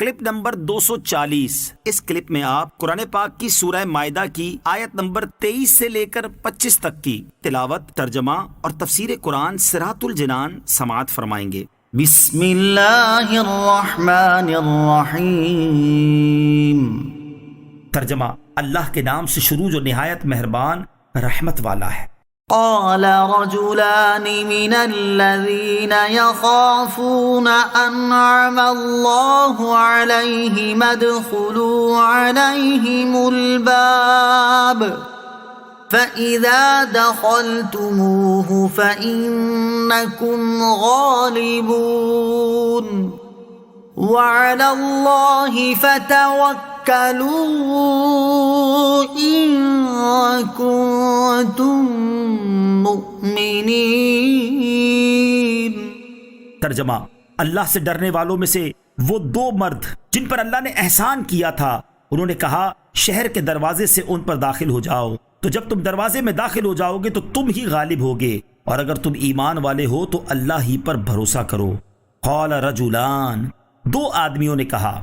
Clip number 240۔ اس clip میں آپ قرآن پاک کی سورہ مائدہ کی آیت نمبر 23 سے لے کر 25 تک کی تلاوت، ترجمہ اور تفسیر قرآن صراط الجنان سماعت فرمائیں گے۔ بسم اللہ الرحمن الرحیم۔ ترجمہ: اللہ کے نام سے شروع جو نہایت مہربان رحمت والا ہے۔ قال رجلان من الذين يخافون أنعم الله عليهم ادخلوا عليهم الباب فإذا دخلتموه فإنكم غالبون وعلى الله فتوكلوا إن كنتم مؤمنین۔ ترجمہ: اللہ سے ڈرنے والوں میں سے وہ دو مرد جن پر اللہ نے احسان کیا تھا، انہوں نے کہا شہر کے دروازے سے ان پر داخل ہو جاؤ، تو جب تم دروازے میں داخل ہو جاؤ گے تو تم ہی غالب ہوگے، اور اگر تم ایمان والے ہو تو اللہ ہی پر بھروسہ کرو۔ قال رجلان، دو آدمیوں نے کہا۔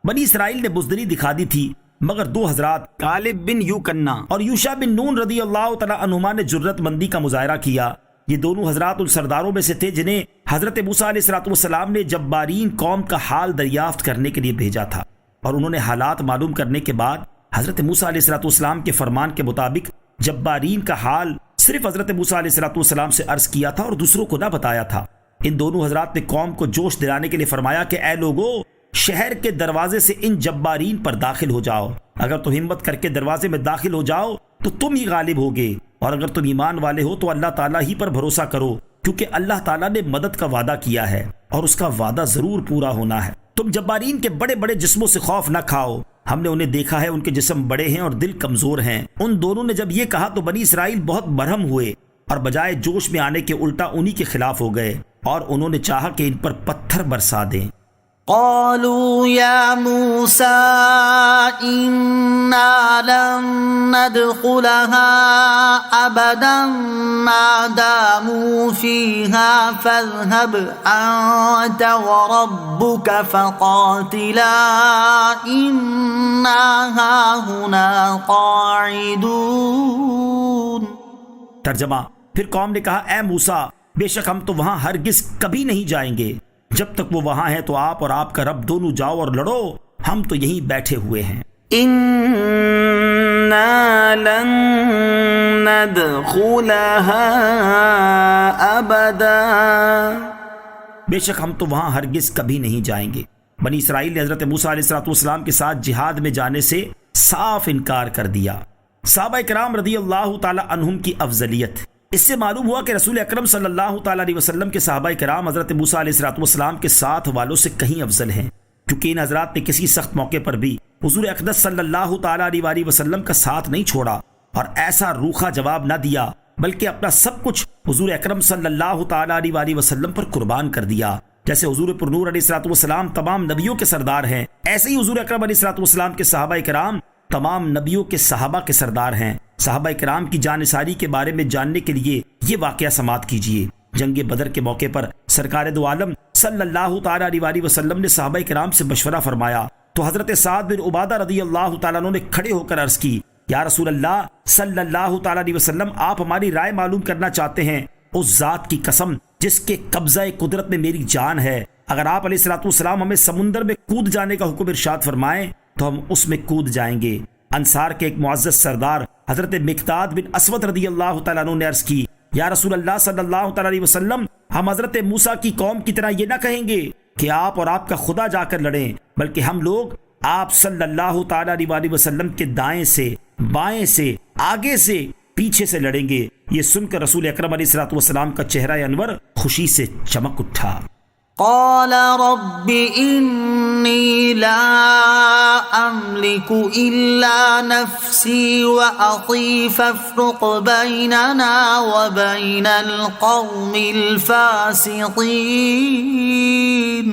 بنی اسرائیل نے بزدلی دکھا دی تھی، مگر دو حضرات غالب بن یوکنہ اور یوشع بن نون رضی اللہ تعالی عنہما نے جرت مندی کا مظاہرہ کیا۔ یہ دونوں حضرات ان سرداروں میں سے تھے جنہیں حضرت موسیٰ علیہ السلام نے جبارین قوم کا حال دریافت کرنے کے لیے بھیجا تھا، اور انہوں نے حالات معلوم کرنے کے بعد حضرت موسیٰ علیہ السلام کے فرمان کے مطابق جبارین کا حال صرف حضرت موسیٰ علیہ السلام سے عرض کیا تھا اور دوسروں کو نہ بتایا تھا۔ ان دونوں حضرات نے قوم کو جوش دلانے کے لیے فرمایا کہ اے لوگو، شہر کے دروازے سے ان جبارین پر داخل ہو جاؤ، اگر تم ہمت کر کے دروازے میں داخل ہو جاؤ تو تم ہی غالب ہوگے، اور اگر تم ایمان والے ہو تو اللہ تعالیٰ ہی پر بھروسہ کرو، کیونکہ اللہ تعالیٰ نے مدد کا وعدہ کیا ہے اور اس کا وعدہ ضرور پورا ہونا ہے۔ تم جبارین کے بڑے بڑے جسموں سے خوف نہ کھاؤ، ہم نے انہیں دیکھا ہے، ان کے جسم بڑے ہیں اور دل کمزور ہیں۔ ان دونوں نے جب یہ کہا تو بنی اسرائیل بہت برہم ہوئے اور بجائے جوش میں آنے کے الٹا انہی کے خلاف ہو گئے، اور انہوں نے چاہا کہ ان پر پتھر برسا دیں۔ قالوا يا موسى إنا لن ندخلها أبدا ما داموا فيها فاذهب أنت وربك فقاتلا إنا هاهنا قاعدون۔ ترجمہ: پھر قوم نے کہا اے موسیٰ، بے شک ہم تو وہاں ہرگز کبھی نہیں جائیں گے، جب تک وہ وہاں ہیں تو آپ اور آپ کا رب دونوں جاؤ اور لڑو، ہم تو یہیں بیٹھے ہوئے ہیں۔ اِنَّا لَن نَدْخُلَهَا أَبَدًا، بے شک ہم تو وہاں ہرگز کبھی نہیں جائیں گے۔ بنی اسرائیل نے حضرت موسیٰ علیہ السلام کے ساتھ جہاد میں جانے سے صاف انکار کر دیا۔ صحابہ کرام رضی اللہ تعالی عنہم کی افضلیت، اس سے معلوم ہوا کہ رسول اکرم صلی اللہ تعالی علیہ وسلم کے صحابہ کرام حضرت موسیٰ علیہ السلام کے ساتھ والوں سے کہیں افضل ہیں، کیونکہ ان حضرات نے کسی سخت موقع پر بھی حضور اقدس صلی اللہ تعالی علیہ وسلم کا ساتھ نہیں چھوڑا اور ایسا روکھا جواب نہ دیا، بلکہ اپنا سب کچھ حضور اکرم صلی اللہ تعالی علیہ وسلم پر قربان کر دیا۔ جیسے حضور پر نور علیہ السلام تمام نبیوں کے سردار ہیں، ایسے ہی حضور اکرم علیہ السلام کے صحابہ کرام تمام نبیوں کے صحابہ کے سردار ہیں۔ صحابہ کرام کی جانثاری کے بارے میں جاننے کے لیے یہ واقعہ سماعت کیجیے۔ جنگ بدر کے موقع پر سرکار دو عالم صلی اللہ تعالی علیہ وسلم نے صحابہ کرام سے مشورہ فرمایا تو حضرت سعد بن عبادہ رضی اللہ تعالیٰ عنہ نے کھڑے ہو کر عرض کی، یا رسول اللہ صلی اللہ تعالی علیہ وسلم، آپ ہماری رائے معلوم کرنا چاہتے ہیں؟ اس ذات کی قسم جس کے قبضہ قدرت میں میری جان ہے، اگر آپ علیہ السلام ہمیں سمندر میں کود جانے کا حکم ارشاد فرمائیں تو ہم اس میں کود جائیں گے۔ انصار کے ایک معزز سردار حضرت مقداد بن اسود رضی اللہ تعالیٰ عنہ نے عرض کی، یا رسول اللہ صلی اللہ تعالیٰ علیہ وسلم، ہم حضرت موسیٰ کی قوم کی طرح یہ نہ کہیں گے کہ آپ اور آپ کا خدا جا کر لڑیں، بلکہ ہم لوگ آپ صلی اللہ تعالیٰ علیہ وسلم کے دائیں سے، بائیں سے، آگے سے، پیچھے سے لڑیں گے۔ یہ سن کر رسول اکرم علیہ السلام کا چہرہ انور خوشی سے چمک اٹھا۔ قال رب إني لا أملك إلا نفسي وأخي فافرق بيننا وبين القوم الفاسقين۔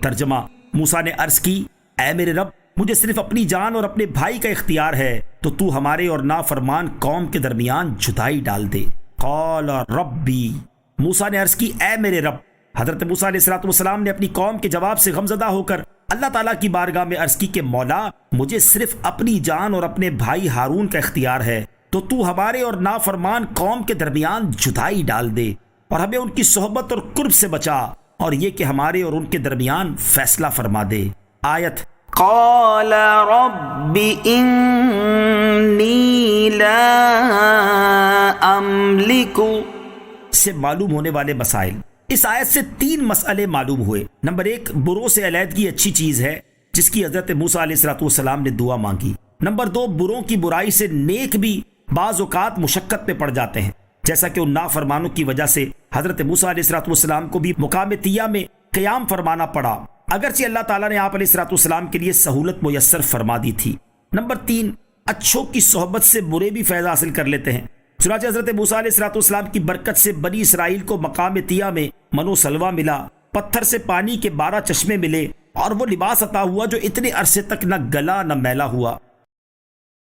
ترجمہ: موسیٰ نے عرض کی، اے میرے رب، مجھے صرف اپنی جان اور اپنے بھائی کا اختیار ہے، تو تو ہمارے اور نافرمان قوم کے درمیان جدائی ڈال دے۔ قال ربی، موسیٰ نے عرض کی، اے میرے رب۔ حضرت موسیٰ علیہ السلام نے اپنی قوم کے جواب سے غمزدہ ہو کر اللہ تعالیٰ کی بارگاہ میں عرض کی کہ مولا مجھے صرف اپنی جان اور اپنے بھائی ہارون کا اختیار ہے، تو ہمارے اور نافرمان قوم کے درمیان جدائی ڈال دے اور ہمیں ان کی صحبت اور قرب سے بچا، اور یہ کہ ہمارے اور ان کے درمیان فیصلہ فرما دے۔ آیت قال رب انی لا املک سے معلوم ہونے والے مسائل۔ اس آیت سے 3 مسئلے معلوم ہوئے۔ نمبر 1، بروں سے علیحدگی اچھی چیز ہے جس کی حضرت موسیٰ علیہ السلام نے دعا مانگی۔ نمبر 2، بروں کی برائی سے نیک بھی بعض اوقات مشقت میں پڑ جاتے ہیں، جیسا کہ ان نافرمانوں کی وجہ سے حضرت موسیٰ علیہ السلام کو بھی مقام طیہ میں قیام فرمانا پڑا، اگرچہ اللہ تعالیٰ نے آپ علیہ السلام کے لیے سہولت میسر فرما دی تھی۔ نمبر 3، اچھوں کی صحبت سے برے بھی فیض حاصل کر لیتے ہیں، چنانچہ حضرت موسیٰ علیہ السلام کی برکت سے بنی اسرائیل کو مقام طیہ میں من و سلوہ ملا، پتھر سے پانی کے 12 چشمے ملے، اور وہ لباس عطا ہوا جو اتنے عرصے تک نہ گلا نہ میلا ہوا۔